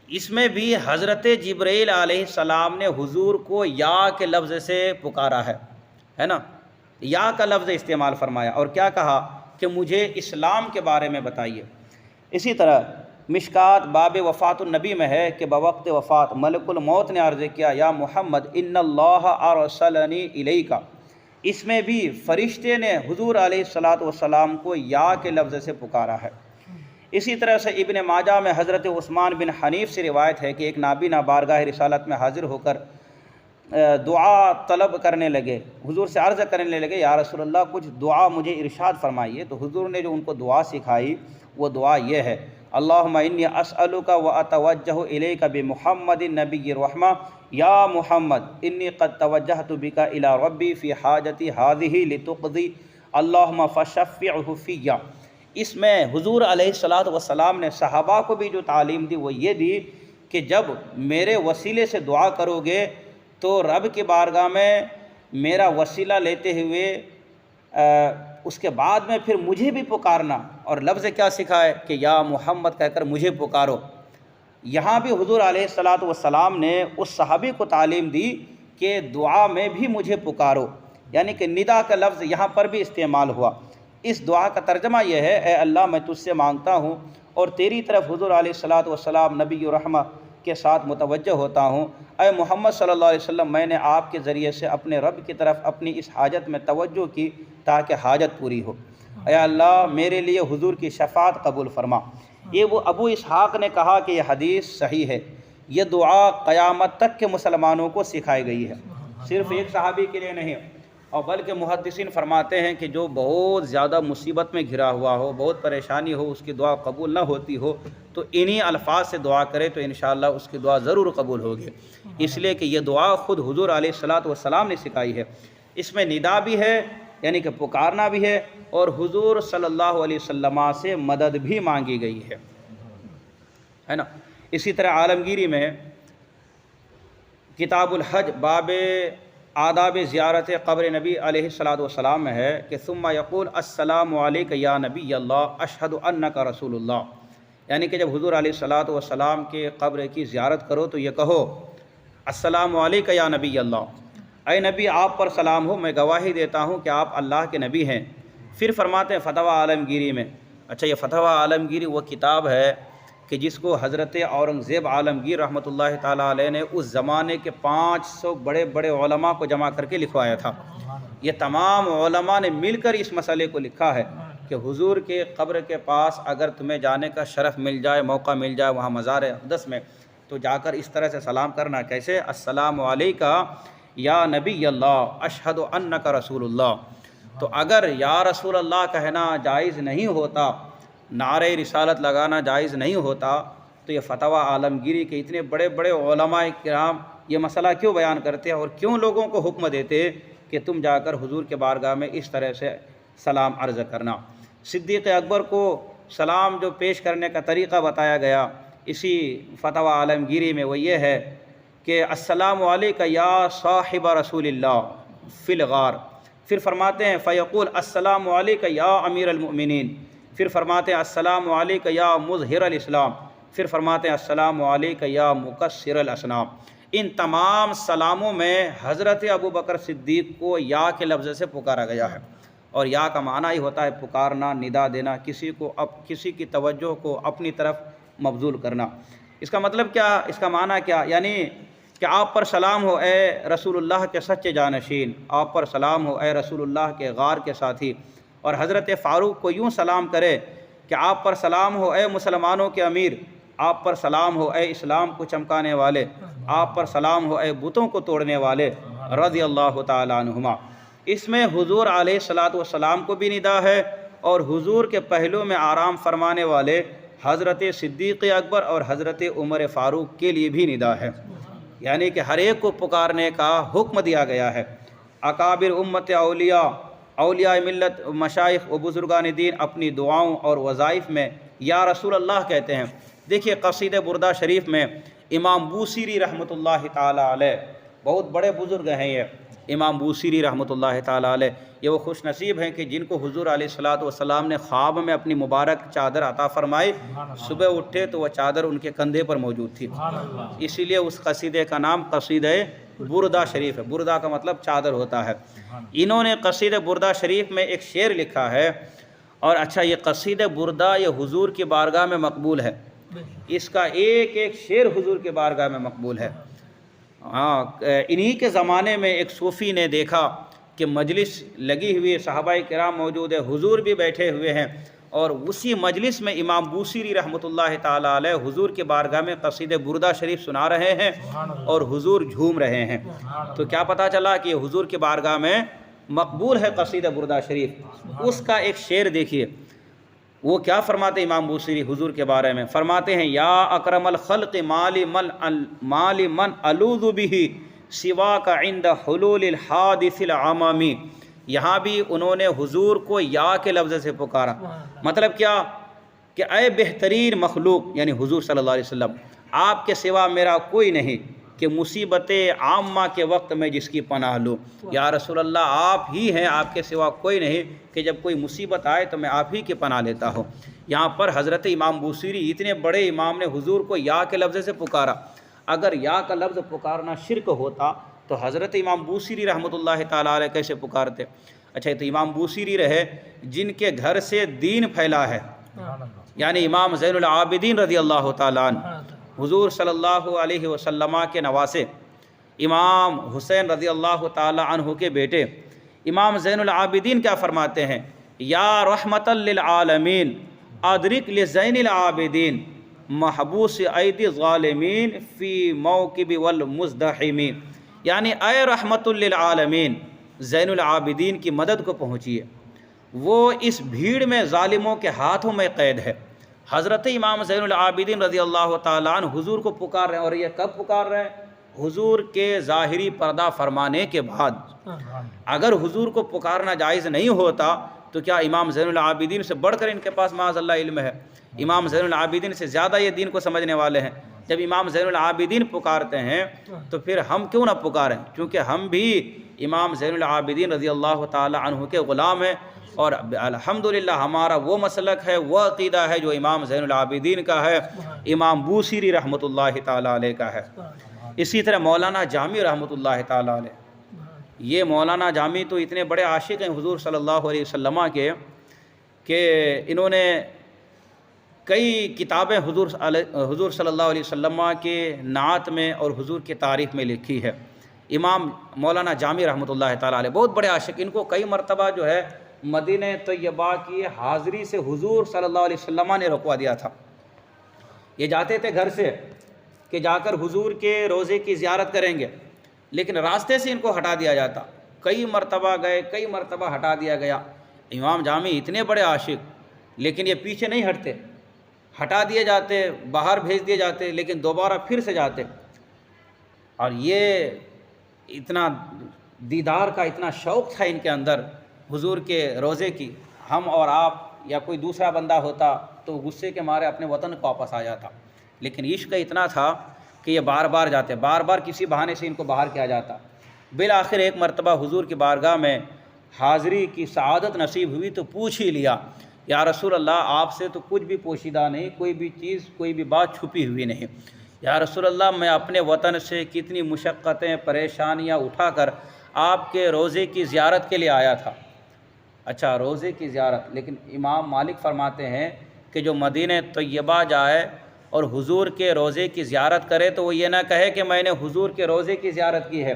اس میں بھی حضرت جبرائیل علیہ السلام نے حضور کو یا کے لفظ سے پکارا ہے نا، یا کا لفظ استعمال فرمایا، اور کیا کہا کہ مجھے اسلام کے بارے میں بتائیے۔ اسی طرح مشکوٰۃ باب وفات النبی میں ہے کہ بوقت وفات ملک الموت نے عرض کیا، یا محمد ان اللہ ارسلنی الیک۔ اس میں بھی فرشتے نے حضور علیہ السلام کو یا کے لفظ سے پکارا ہے۔ اسی طرح سے ابن ماجہ میں حضرت عثمان بن حنیف سے روایت ہے کہ ایک نابینا بارگاہ رسالت میں حاضر ہو کر دعا طلب کرنے لگے، حضور سے عرض کرنے لگے، یا رسول اللہ کچھ دعا مجھے ارشاد فرمائیے۔ تو حضور نے جو ان کو دعا سکھائی وہ دعا یہ ہے، اللہم انی اسألک و اتوجہ الیک بمحمد نبی الرحمہ، یا محمد انی قد توجہت بک الی ربی فی حاجتی ہذہ لتقضی اللہم فشفعہ فی۔ اس میں حضور علیہ السلام نے صحابہ کو بھی جو تعلیم دی وہ یہ دی کہ جب میرے وسیلے سے دعا کرو گے تو رب کی بارگاہ میں میرا وسیلہ لیتے ہوئے اس کے بعد میں پھر مجھے بھی پکارنا، اور لفظ کیا سکھائے کہ یا محمد کہہ کر مجھے پکارو۔ یہاں بھی حضور علیہ السلام نے اس صحابی کو تعلیم دی کہ دعا میں بھی مجھے پکارو، یعنی کہ ندا کا لفظ یہاں پر بھی استعمال ہوا۔ اس دعا کا ترجمہ یہ ہے، اے اللہ میں تجھ سے مانگتا ہوں اور تیری طرف حضور علیہ السلام نبی رحمہ کے ساتھ متوجہ ہوتا ہوں، اے محمد صلی اللہ علیہ وسلم میں نے آپ کے ذریعے سے اپنے رب کی طرف اپنی اس حاجت میں توجہ کی تاکہ حاجت پوری ہو، اے اللہ میرے لیے حضور کی شفاعت قبول فرما۔ یہ وہ ابو اسحاق نے کہا کہ یہ حدیث صحیح ہے، یہ دعا قیامت تک کے مسلمانوں کو سکھائی گئی ہے، صرف ایک صحابی کے لیے نہیں، اور بلکہ محدثین فرماتے ہیں کہ جو بہت زیادہ مصیبت میں گھرا ہوا ہو، بہت پریشانی ہو، اس کی دعا قبول نہ ہوتی ہو تو انہی الفاظ سے دعا کرے تو انشاءاللہ اس کی دعا ضرور قبول ہوگی، اس لیے کہ یہ دعا خود حضور علیہ السلام نے سکھائی ہے۔ اس میں ندا بھی ہے یعنی کہ پکارنا بھی ہے، اور حضور صلی اللہ علیہ وسلم سے مدد بھی مانگی گئی ہے نا۔ اسی طرح عالمگیری میں کتاب الحج باب آداب زیارت قبر نبی علیہ الصلاۃ والسلام میں ہے کہ ثم یقول السلام علیک یا نبی اللہ اشہد انک رسول اللہ، یعنی کہ جب حضور علیہ الصلاۃ والسلام کے قبر کی زیارت کرو تو یہ کہو السلام علیک یا نبی اللہ، اے نبی آپ پر سلام ہو، میں گواہی دیتا ہوں کہ آپ اللہ کے نبی ہیں۔ پھر فرماتے ہیں فتویٰ عالمگیری میں، اچھا یہ فتویٰ عالمگیری وہ کتاب ہے کہ جس کو حضرت اورنگزیب عالمگیر رحمۃ اللہ تعالیٰ علیہ نے اس زمانے کے 500 بڑے بڑے علماء کو جمع کر کے لکھوایا تھا۔ یہ تمام علماء نے مل کر اس مسئلے کو لکھا ہے کہ حضور کے قبر کے پاس اگر تمہیں جانے کا شرف مل جائے، موقع مل جائے وہاں مزار اقدس میں، تو جا کر اس طرح سے سلام کرنا، کیسے؟ السلام علیکہ یا نبی اللہ اشہد انک رسول اللہ۔ تو اگر یا رسول اللہ کہنا جائز نہیں ہوتا، نعرہ رسالت لگانا جائز نہیں ہوتا، تو یہ فتویٰ عالمگیری کے اتنے بڑے بڑے علماء کرام یہ مسئلہ کیوں بیان کرتے ہیں اور کیوں لوگوں کو حکم دیتے کہ تم جا کر حضور کے بارگاہ میں اس طرح سے سلام عرض کرنا۔ صدیق اکبر کو سلام جو پیش کرنے کا طریقہ بتایا گیا اسی فتویٰ عالمگیری میں، وہ یہ ہے کہ السلام علیکہ یا صاحب رسول اللہ فی الغار، پھر فرماتے ہیں فیقول السلام علیکہ یا امیر المؤمنین، پھر فرماتے ہیں السلام علیکہ یا مظہر الاسلام، پھر فرماتے ہیں السلام علیکہ یا مکسر الاسنام۔ ان تمام سلاموں میں حضرت ابوبکر صدیق کو یا کے لفظ سے پکارا گیا ہے، اور یا کا معنی ہی ہوتا ہے پکارنا، ندا دینا، کسی کی توجہ کو اپنی طرف مبذول کرنا۔ اس کا مطلب کیا؟ اس کا معنی کیا؟ یعنی کہ آپ پر سلام ہو اے رسول اللہ کے سچے جانشین، آپ پر سلام ہو اے رسول اللہ کے غار کے ساتھی، اور حضرت فاروق کو یوں سلام کرے کہ آپ پر سلام ہو اے مسلمانوں کے امیر، آپ پر سلام ہو اے اسلام کو چمکانے والے، آپ پر سلام ہو اے بتوں کو توڑنے والے رضی اللہ تعالیٰ عنہما۔ اس میں حضور علیہ الصلاۃ والسلام کو بھی ندا ہے اور حضور کے پہلو میں آرام فرمانے والے حضرت صدیق اکبر اور حضرت عمر فاروق کے لیے بھی ندا ہے، یعنی کہ ہر ایک کو پکارنے کا حکم دیا گیا ہے۔ اکابر امت اولیاء ملت مشائخ و بزرگان دین اپنی دعاؤں اور وظائف میں یا رسول اللہ کہتے ہیں۔ دیکھیے قصیدہ بردہ شریف میں امام بوصیری رحمۃ اللہ تعالیٰ علیہ، بہت بڑے بزرگ ہیں یہ امام بوصیری رحمۃ اللہ تعالیٰ علیہ، یہ وہ خوش نصیب ہیں کہ جن کو حضور علیہ الصلاۃ والسلام نے خواب میں اپنی مبارک چادر عطا فرمائی، صبح اٹھے تو وہ چادر ان کے کندھے پر موجود تھی، اسی لیے اس قصیدے کا نام قصیدہ بردہ شریف ہے۔ بردہ کا مطلب چادر ہوتا ہے۔ انہوں نے قصیدہ بردہ شریف میں ایک شعر لکھا ہے، اور اچھا یہ قصیدہ بردہ یہ حضور کی بارگاہ میں مقبول ہے، اس کا ایک ایک شعر حضور کے بارگاہ میں مقبول ہے۔ انہی کے زمانے میں ایک صوفی نے دیکھا کہ مجلس لگی ہوئی، صحابہ کرام موجود ہے، حضور بھی بیٹھے ہوئے ہیں، اور اسی مجلس میں امام بوصیری رحمۃ اللہ تعالیٰ علیہ حضور کے بارگاہ میں قصیدہ بردہ شریف سنا رہے ہیں اور حضور جھوم رہے ہیں۔ تو کیا پتہ چلا کہ یہ حضور کے بارگاہ میں مقبول ہے قصیدہ بردہ شریف۔ اس کا ایک شعر دیکھیے، وہ کیا فرماتے امام بوصیری حضور کے بارے میں؟ فرماتے ہیں یا اکرم الخلق مال من الوذ به سواک عند حلول الحادث العمامی۔ یہاں بھی انہوں نے حضور کو یا کے لفظ سے پکارا، مطلب کیا کہ اے بہترین مخلوق یعنی حضور صلی اللہ علیہ وسلم، آپ کے سوا میرا کوئی نہیں کہ مصیبت عامہ کے وقت میں جس کی پناہ لوں۔ یا رسول اللہ آپ ہی ہیں، آپ کے سوا کوئی نہیں کہ جب کوئی مصیبت آئے تو میں آپ ہی کی پناہ لیتا ہوں۔ یہاں پر حضرت امام بوصیری اتنے بڑے امام نے حضور کو یا کے لفظ سے پکارا۔ اگر یا کا لفظ پکارنا شرک ہوتا تو حضرت امام بوصیری رحمۃ اللہ تعالیٰ علیہ کیسے پکارتے؟ اچھا یہ تو امام بوصیری رہے جن کے گھر سے دین پھیلا ہے، یعنی امام زین العابدین رضی اللہ تعالیٰ عنہ، حضور صلی اللہ علیہ وسلم کے نواسے، امام حسین رضی اللہ تعالیٰ عنہ کے بیٹے امام زین العابدین کیا فرماتے ہیں؟ یا رحمت للعالمین ادرک لزین العابدین محبوس ایدی ظالمین فی موکب والمزدحمین، یعنی اے رحمت للعالمین زین العابدین کی مدد کو پہنچیے، وہ اس بھیڑ میں ظالموں کے ہاتھوں میں قید ہے۔ حضرت امام زین العابدین رضی اللہ تعالیٰ عنہ حضور کو پکار رہے ہیں، اور یہ کب پکار رہے ہیں؟ حضور کے ظاہری پردہ فرمانے کے بعد۔ اگر حضور کو پکارنا جائز نہیں ہوتا تو کیا امام زین العابدین سے بڑھ کر ان کے پاس معاذ اللہ علم ہے؟ امام زین العابدین سے زیادہ یہ دین کو سمجھنے والے ہیں، جب امام زین العابدین پکارتے ہیں تو پھر ہم کیوں نہ پکاریں، کیونکہ ہم بھی امام زین العابدین رضی اللہ تعالی عنہ کے غلام ہیں، اور الحمدللہ ہمارا وہ مسلک ہے، وہ عقیدہ ہے جو امام زین العابدین کا ہے، امام بوصیری رحمۃ اللہ تعالی علیہ کا ہے۔ اسی طرح مولانا جامی رحمۃ اللہ تعالی علیہ، یہ مولانا جامی تو اتنے بڑے عاشق ہیں حضور صلی اللہ علیہ وسلم کے کہ انہوں نے کئی کتابیں حضور صلی اللہ علیہ وسلم کے نعت میں اور حضور کی تعریف میں لکھی ہے۔ امام مولانا جامی رحمۃ اللہ تعالی علیہ بہت بڑے عاشق، ان کو کئی مرتبہ جو ہے مدینہ طیبہ کی حاضری سے حضور صلی اللہ علیہ وسلم نے رکوا دیا تھا۔ یہ جاتے تھے گھر سے کہ جا کر حضور کے روضے کی زیارت کریں گے، لیکن راستے سے ان کو ہٹا دیا جاتا، کئی مرتبہ گئے، کئی مرتبہ ہٹا دیا گیا۔ امام جامی اتنے بڑے عاشق، لیکن یہ پیچھے نہیں ہٹتے، ہٹا دیے جاتے، باہر بھیج دیے جاتے، لیکن دوبارہ پھر سے جاتے۔ اور یہ اتنا دیدار کا اتنا شوق تھا ان کے اندر حضور کے روضے کی، ہم اور آپ یا کوئی دوسرا بندہ ہوتا تو غصے کے مارے اپنے وطن کو واپس آ جاتا، لیکن عشق اتنا تھا کہ یہ بار بار جاتے، بار بار کسی بہانے سے ان کو باہر کیا جاتا۔ بالآخر ایک مرتبہ حضور کی بارگاہ میں حاضری کی سعادت نصیب ہوئی تو پوچھ ہی لیا، یا رسول اللہ آپ سے تو کچھ بھی پوشیدہ نہیں، کوئی بھی چیز، کوئی بھی بات چھپی ہوئی نہیں۔ یا رسول اللہ میں اپنے وطن سے کتنی مشقتیں، پریشانیاں اٹھا کر آپ کے روضے کی زیارت کے لیے آیا تھا۔ اچھا، روضے کی زیارت، لیکن امام مالک فرماتے ہیں کہ جو مدینہ طیبہ جائے اور حضور کے روضے کی زیارت کرے تو وہ یہ نہ کہے کہ میں نے حضور کے روضے کی زیارت کی ہے،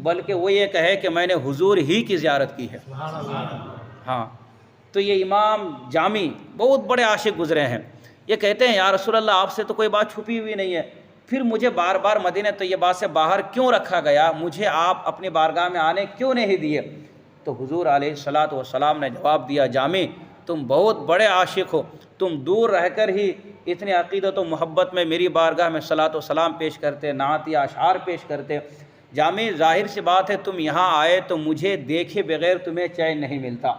بلکہ وہ یہ کہے کہ میں نے حضور ہی کی زیارت کی ہے۔ ہاں، تو یہ امام جامی بہت بڑے عاشق گزرے ہیں۔ یہ کہتے ہیں یا رسول اللہ آپ سے تو کوئی بات چھپی ہوئی نہیں ہے، پھر مجھے بار بار مدینہ طیبہ سے باہر کیوں رکھا گیا، مجھے آپ اپنی بارگاہ میں آنے کیوں نہیں دیے؟ تو حضور علیہ الصلاۃ والسلام نے جواب دیا، جامی تم بہت بڑے عاشق ہو، تم دور رہ کر ہی اتنے عقیدت و محبت میں میری بارگاہ میں صلاۃ و سلام پیش کرتے، نعت یا اشعار پیش کرتے۔ جامی ظاہر سی بات ہے تم یہاں آئے تو مجھے دیکھے بغیر تمہیں چین نہیں ملتا۔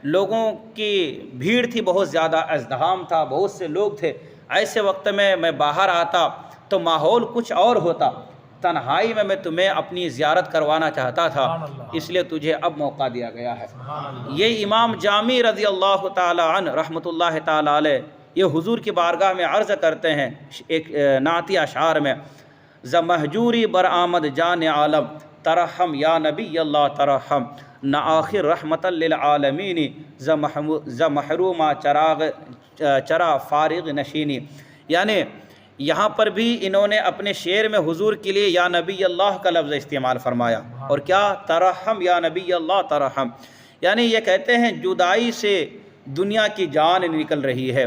لوگوں کی بھیڑ تھی، بہت زیادہ ازدحام تھا، بہت سے لوگ تھے، ایسے وقت میں باہر آتا تو ماحول کچھ اور ہوتا، تنہائی میں تمہیں اپنی زیارت کروانا چاہتا تھا، اس لیے تجھے اب موقع دیا گیا ہے۔ یہ امام جامی رضی اللہ تعالی عنہ رحمۃ اللہ تعالی علیہ یہ حضور کی بارگاہ میں عرض کرتے ہیں ایک نعتی اشعار میں، ز مہجوری برآمد جان عالم ترحم یا نبی اللہ ترحم، نہ آخر رحمت للعالمین ز محرومہ چرا فارغ نشینی۔ یعنی یہاں پر بھی انہوں نے اپنے شعر میں حضور کے لیے یا نبی اللہ کا لفظ استعمال فرمایا، اور کیا ترحم یا نبی اللہ ترحم، یعنی یہ کہتے ہیں جدائی سے دنیا کی جان نکل رہی ہے،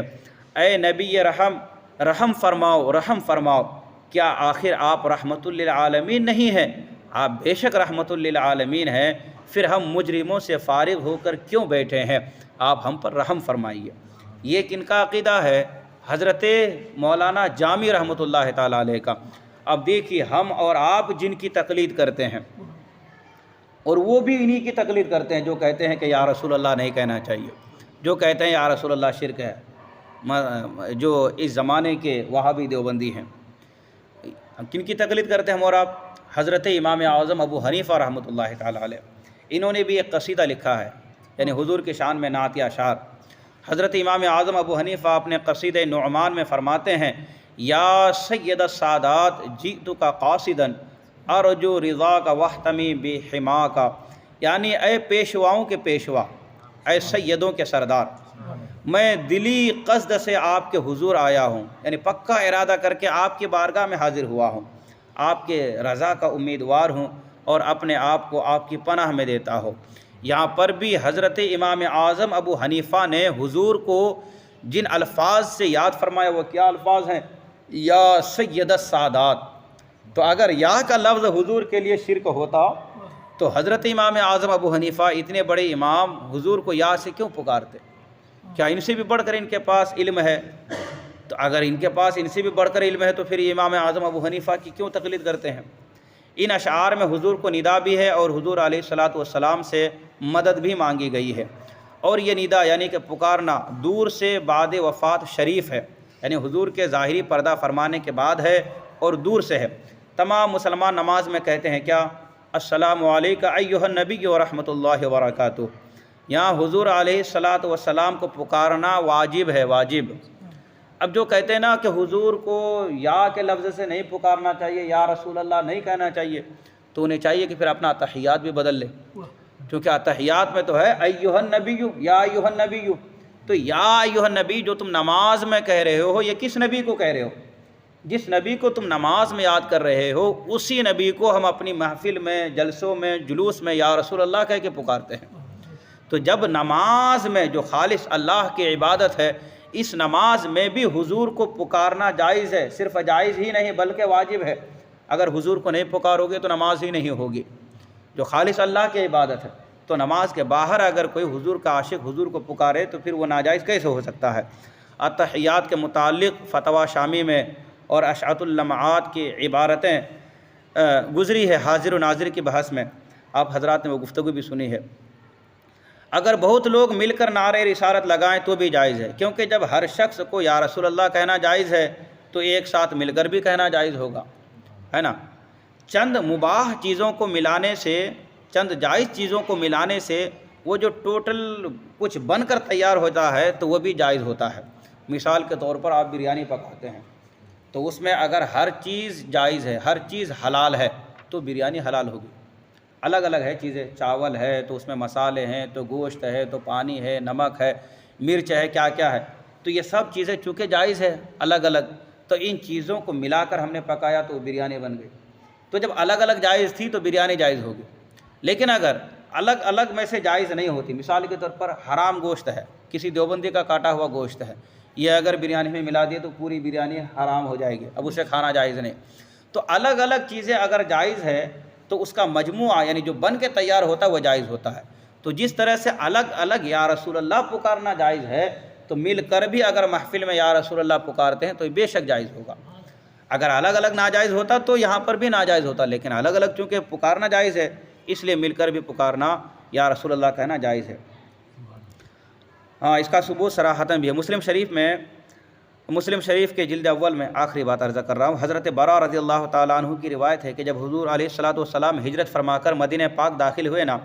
اے نبی رحم فرماؤ، رحم فرماؤ، کیا آخر آپ رحمت للعالمین نہیں ہیں؟ آپ بے شک رحمت للعالمین ہیں، پھر ہم مجرموں سے فارغ ہو کر کیوں بیٹھے ہیں، آپ ہم پر رحم فرمائیے۔ یہ کن کا عقیدہ ہے؟ حضرت مولانا جامی رحمۃ اللہ تعالیٰ علیہ کا۔ اب دیکھیے ہم اور آپ جن کی تقلید کرتے ہیں، اور وہ بھی انہی کی تقلید کرتے ہیں جو کہتے ہیں کہ یا رسول اللہ نہیں کہنا چاہیے، جو کہتے ہیں یا رسول اللہ شرک ہے، جو اس زمانے کے وہابی دیوبندی ہیں۔ کن کی تقلید کرتے ہیں ہم اور آپ؟ حضرت امام اعظم ابو حنیفہ رحمۃ اللہ تعالیٰ علیہ، انہوں نے بھی ایک قصیدہ لکھا ہے، یعنی حضور کی شان میں نعت یا اشعار۔ حضرت امام اعظم ابو حنیفہ اپنے قصیدہ نعمان میں فرماتے ہیں، یا سید السادات جئتک قاصدا ارجو رضا کا واحتمی بحما کا، یعنی اے پیشواؤں کے پیشوا، اے سیدوں کے سردار، میں دلی قصد سے آپ کے حضور آیا ہوں، یعنی پکا ارادہ کر کے آپ کی بارگاہ میں حاضر ہوا ہوں، آپ کے رضا کا امیدوار ہوں اور اپنے آپ کو آپ کی پناہ میں دیتا ہوں۔ یہاں پر بھی حضرت امام اعظم ابو حنیفہ نے حضور کو جن الفاظ سے یاد فرمایا وہ کیا الفاظ ہیں؟ یا سید السادات۔ تو اگر یا کا لفظ حضور کے لیے شرک ہوتا تو حضرت امام اعظم ابو حنیفہ اتنے بڑے امام حضور کو یا سے کیوں پکارتے؟ کیا ان سے بھی بڑھ کر ان کے پاس علم ہے؟ تو اگر ان کے پاس ان سے بھی بڑھ کر علم ہے تو پھر امام اعظم ابو حنیفہ کی کیوں تقلید کرتے ہیں؟ ان اشعار میں حضور کو ندا بھی ہے اور حضور علیہ الصلاۃ والسلام سے مدد بھی مانگی گئی ہے، اور یہ ندا یعنی کہ پکارنا دور سے بعد وفات شریف ہے، یعنی حضور کے ظاہری پردہ فرمانے کے بعد ہے اور دور سے ہے۔ تمام مسلمان نماز میں کہتے ہیں کیا؟ السلام علیکم ایھا النبی ورحمۃ اللہ وبرکاتہ۔ یہاں حضور علیہ الصلاۃ والسلام کو پکارنا واجب ہے، واجب۔ اب جو کہتے ہیں نا کہ حضور کو یا کے لفظ سے نہیں پکارنا چاہیے، یا رسول اللہ نہیں کہنا چاہیے، تو انہیں چاہیے کہ پھر اپنا اتحیات بھی بدل لے، کیونکہ اتحیات میں تو ہے ایھا النبی، یا ایھا النبی، تو یا ایھا النبی جو تم نماز میں کہہ رہے ہو یہ کس نبی کو کہہ رہے ہو؟ جس نبی کو تم نماز میں یاد کر رہے ہو اسی نبی کو ہم اپنی محفل میں، جلسوں میں، جلوس میں یا رسول اللہ کہہ کے پکارتے ہیں۔ تو جب نماز میں جو خالص اللہ کی عبادت ہے، اس نماز میں بھی حضور کو پکارنا جائز ہے، صرف جائز ہی نہیں بلکہ واجب ہے۔ اگر حضور کو نہیں پکارو گے تو نماز ہی نہیں ہوگی، جو خالص اللہ کی عبادت ہے۔ تو نماز کے باہر اگر کوئی حضور کا عاشق حضور کو پکارے تو پھر وہ ناجائز کیسے ہو سکتا ہے؟ اتحیات کے متعلق فتویٰ شامی میں اور اشعۃ اللمعات کی عبارتیں گزری ہے حاضر و ناظر کی بحث میں، آپ حضرات نے وہ گفتگو بھی سنی ہے۔ اگر بہت لوگ مل کر نعرہ رسالت لگائیں تو بھی جائز ہے، کیونکہ جب ہر شخص کو یا رسول اللہ کہنا جائز ہے تو ایک ساتھ مل کر بھی کہنا جائز ہوگا، ہے نا؟ چند مباح چیزوں کو ملانے سے، چند جائز چیزوں کو ملانے سے وہ جو ٹوٹل کچھ بن کر تیار ہوتا ہے تو وہ بھی جائز ہوتا ہے۔ مثال کے طور پر آپ بریانی پکاتے ہیں تو اس میں اگر ہر چیز جائز ہے، ہر چیز حلال ہے تو بریانی حلال ہوگی۔ الگ الگ ہے چیزیں، چاول ہے تو اس میں مسالے ہیں، تو گوشت ہے تو پانی ہے، نمک ہے، مرچ ہے، کیا کیا ہے، تو یہ سب چیزیں چونکہ جائز ہے الگ الگ، تو ان چیزوں کو ملا کر ہم نے پکایا تو بریانی بن گئی۔ تو جب الگ الگ جائز تھی تو بریانی جائز ہوگی۔ لیکن اگر الگ الگ میں سے جائز نہیں ہوتی، مثال کے طور پر حرام گوشت ہے، کسی دیوبندی کا کاٹا ہوا گوشت ہے، یہ اگر بریانی میں ملا دیے تو پوری بریانی حرام ہو جائے گی، اب اسے کھانا جائز نہیں۔ تو الگ الگ چیزیں اگر جائز ہے تو اس کا مجموعہ یعنی جو بن کے تیار ہوتا ہے وہ جائز ہوتا ہے۔ تو جس طرح سے الگ الگ یا رسول اللہ پکارنا جائز ہے تو مل کر بھی اگر محفل میں یا رسول اللہ پکارتے ہیں تو بے شک جائز ہوگا۔ اگر الگ الگ ناجائز ہوتا تو یہاں پر بھی ناجائز ہوتا، لیکن الگ الگ چونکہ پکارنا جائز ہے اس لیے مل کر بھی پکارنا یا رسول اللہ کہنا جائز ہے۔ ہاں، اس کا ثبوت صراحتاً بھی ہے۔ مسلم شریف کے جلد اول میں آخری بات عرض کر رہا ہوں، حضرت براء رضی اللہ تعالیٰ عنہ کی روایت ہے کہ جب حضور علیہ الصلاۃ والسلام ہجرت فرما کر مدینہ پاک داخل ہوئے نا،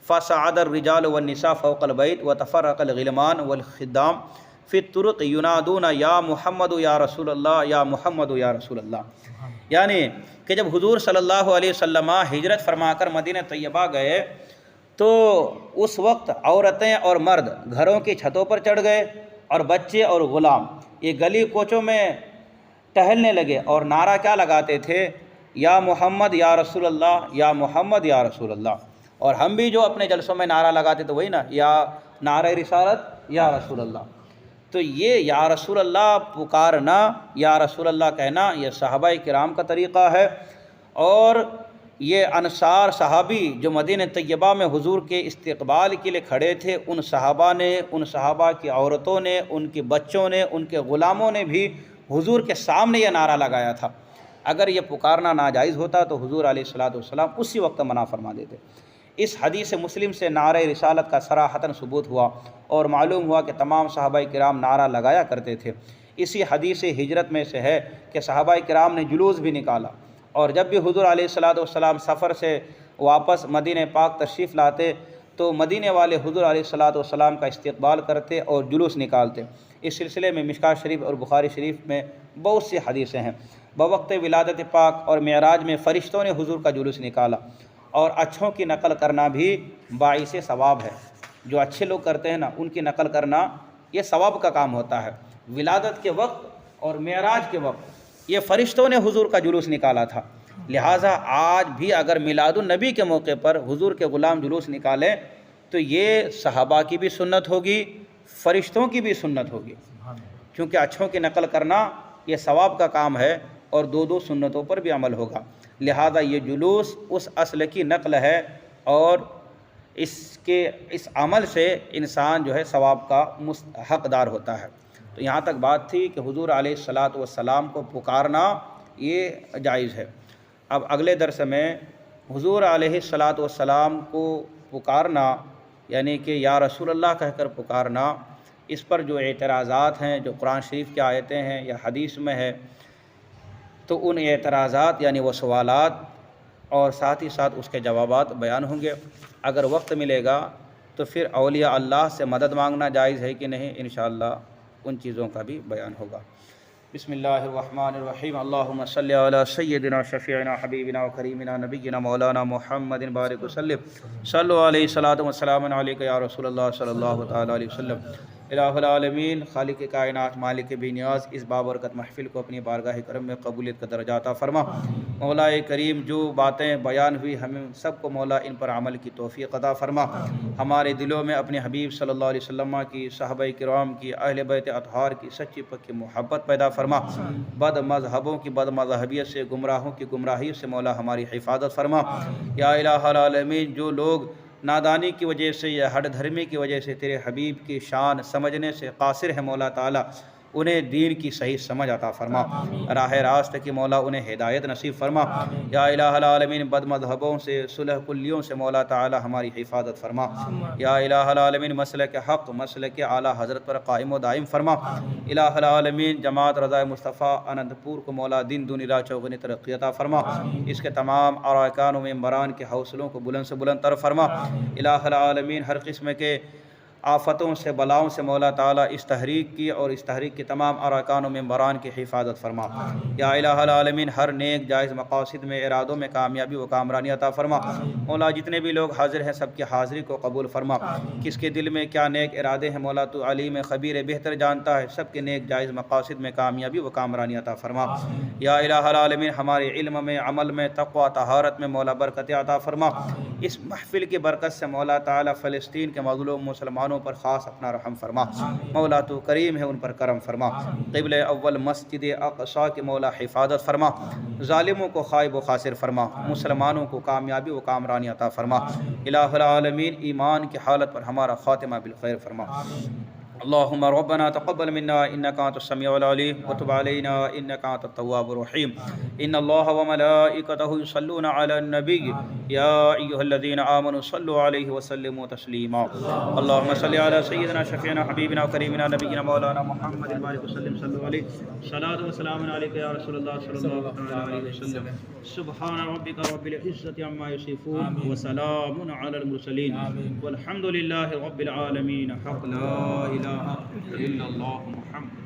فصعد الرجال والنساء فوق البیت وتفرق الغلمان والخدام فی الطرق ینادون یا محمد یا رسول اللہ، یا محمد یا رسول اللہ۔ یعنی کہ جب حضور صلی اللہ علیہ وسلم ہجرت فرما کر مدینہ طیبہ گئے تو اس وقت عورتیں اور مرد گھروں کی چھتوں پر چڑھ گئے اور بچے اور غلام یہ گلی کوچوں میں ٹہلنے لگے اور نعرہ کیا لگاتے تھے؟ یا محمد یا رسول اللہ، یا محمد یا رسول اللہ۔ اور ہم بھی جو اپنے جلسوں میں نعرہ لگاتے تو وہی نا، یا نعرہ رسالت یا رسول اللہ۔ تو یہ یا رسول اللہ پکارنا، یا رسول اللہ کہنا، یہ صحابہ کرام کا طریقہ ہے۔ اور یہ انصار صحابی جو مدینہ طیبہ میں حضور کے استقبال کے لیے کھڑے تھے، ان صحابہ نے، ان صحابہ کی عورتوں نے، ان کے بچوں نے، ان کے غلاموں نے بھی حضور کے سامنے یہ نعرہ لگایا تھا۔ اگر یہ پکارنا ناجائز ہوتا تو حضور علیہ الصلاۃ والسلام اسی وقت منع فرما دیتے۔ اس حدیث مسلم سے نعرہ رسالت کا صراحتاً ثبوت ہوا اور معلوم ہوا کہ تمام صحابہ کرام نعرہ لگایا کرتے تھے۔ اسی حدیث ہجرت میں سے ہے کہ صحابہ کرام نے جلوس بھی نکالا، اور جب بھی حضور علیہ الصلاۃ والسلام سفر سے واپس مدینہ پاک تشریف لاتے تو مدینے والے حضور علیہ الصلاۃ والسلام کا استقبال کرتے اور جلوس نکالتے۔ اس سلسلے میں مشکوٰۃ شریف اور بخاری شریف میں بہت سی حدیثیں ہیں۔ بوقت ولادت پاک اور معراج میں فرشتوں نے حضور کا جلوس نکالا، اور اچھوں کی نقل کرنا بھی باعث ثواب ہے۔ جو اچھے لوگ کرتے ہیں نا ان کی نقل کرنا یہ ثواب کا کام ہوتا ہے۔ ولادت کے وقت اور معراج کے وقت یہ فرشتوں نے حضور کا جلوس نکالا تھا، لہٰذا آج بھی اگر میلاد النبی کے موقع پر حضور کے غلام جلوس نکالیں تو یہ صحابہ کی بھی سنت ہوگی، فرشتوں کی بھی سنت ہوگی، کیونکہ اچھوں کی نقل کرنا یہ ثواب کا کام ہے اور دو سنتوں پر بھی عمل ہوگا۔ لہذا یہ جلوس اس اصل کی نقل ہے اور اس عمل سے انسان جو ہے ثواب کا حقدار ہوتا ہے۔ تو یہاں تک بات تھی کہ حضور علیہ الصلاۃ والسلام کو پکارنا یہ جائز ہے۔ اب اگلے درس میں حضور علیہ الصلاۃ والسلام کو پکارنا یعنی کہ یا رسول اللہ کہہ کر پکارنا اس پر جو اعتراضات ہیں جو قرآن شریف کی آیتیں ہیں یا حدیث میں ہے، تو ان اعتراضات یعنی وہ سوالات اور ساتھ ہی ساتھ اس کے جوابات بیان ہوں گے۔ اگر وقت ملے گا تو پھر اولیاء اللہ سے مدد مانگنا جائز ہے کہ نہیں، انشاءاللہ ان چیزوں کا بھی بیان ہوگا۔ بسم اللہ الرحمن الرحیم، اللہم صلی علی سیدنا شفیعنا حبیبنا و کریمنا نبینا مولانا محمد بارک وسلم، صلو علیہ صلاۃ و سلام علیک یا رسول اللہ صلی اللہ تعالیٰ علیہ وسلم۔ الہ العالمین، خالق کائنات، مالک بے نیاز، اس بابرکت محفل کو اپنی بارگاہ کرم میں قبولیت کا درجہ عطا فرما۔ مولا کریم، جو باتیں بیان ہوئی ہمیں سب کو مولا ان پر عمل کی توفیق عطا فرما۔ ہمارے دلوں میں اپنے حبیب صلی اللہ علیہ وسلم کی، صحابہ کرام کی، اہل بیت اطہار کی سچی پکی محبت پیدا فرما۔ بد مذہبوں کی بد مذہبیت سے، گمراہوں کی گمراہی سے مولا ہماری حفاظت فرما۔ یا الہ العالمین، جو لوگ نادانی کی وجہ سے یا ہٹ دھرمی کی وجہ سے تیرے حبیب کی شان سمجھنے سے قاصر ہے مولا تعالیٰ، انہیں دین کی صحیح سمجھ عطا فرما، راہ راست کی مولا انہیں ہدایت نصیب فرما۔ یا الہ العالمین، بد مذہبوں سے، صلح کلیوں سے مولا تعالیٰ ہماری حفاظت فرما۔ یا الہ العالمین، مسلک حق، مسلک اعلیٰ حضرت پر قائم و دائم فرما۔ الہ العالمین، جماعت رضا مصطفیٰ انند پور کو مولا دن دنیا چوگنی ترقی عطا فرما۔ اس کے تمام ارکان و ممبران کے حوصلوں کو بلند سے بلند تر فرما۔ الہ العالمین، ہر قسم کے آفتوں سے، بلاؤں سے مولا تعالیٰ اس تحریک کی اور اس تحریک کے تمام ارکان و ممبران کی حفاظت فرما۔ یا الہ العالمین، ہر نیک جائز مقاصد میں، ارادوں میں کامیابی و کامرانی عطا فرما۔ مولا جتنے بھی لوگ حاضر ہیں سب کی حاضری کو قبول فرما۔ کس کے دل میں کیا نیک ارادے ہیں مولا تو علیم خبیر بہتر جانتا ہے، سب کے نیک جائز مقاصد میں کامیابی و کامرانی عطا فرما۔ یا الہ العالمین، ہمارے علم میں، عمل میں، تقوی طہارت میں مولا برکت عطا فرما۔ اس محفل کی برکت سے مولا تعالیٰ فلسطین کے مظلوم مسلمانوں پر خاص اپنا رحم فرما۔ مولا تو کریم ہے، ان پر کرم فرما۔ قبلہ اول مسجد اقصی کے مولا حفاظت فرما۔ ظالموں کو خائب و خاسر فرما، مسلمانوں کو کامیابی و کامرانی عطا فرما۔ الہ العالمین، ایمان کی حالت پر ہمارا خاتمہ بالخیر فرما۔ اللهم ربنا تقبل منا انك انت السميع العليم وتب علينا انك انت التواب الرحيم ان الله وملائكته يصلون على النبي يا ايها الذين امنوا صلوا عليه وسلموا تسليما اللهم صل على سيدنا شفيعنا حبيبنا وكريمنا نبينا مولانا محمد بارك وسلم صلوا عليه صلاة وسلام عليك يا رسول الله صلى الله عليه وسلم سبحان ربك رب العزة عما يصفون وسلام على المرسلين والحمد لله رب العالمين حق لا اله الا الله محمد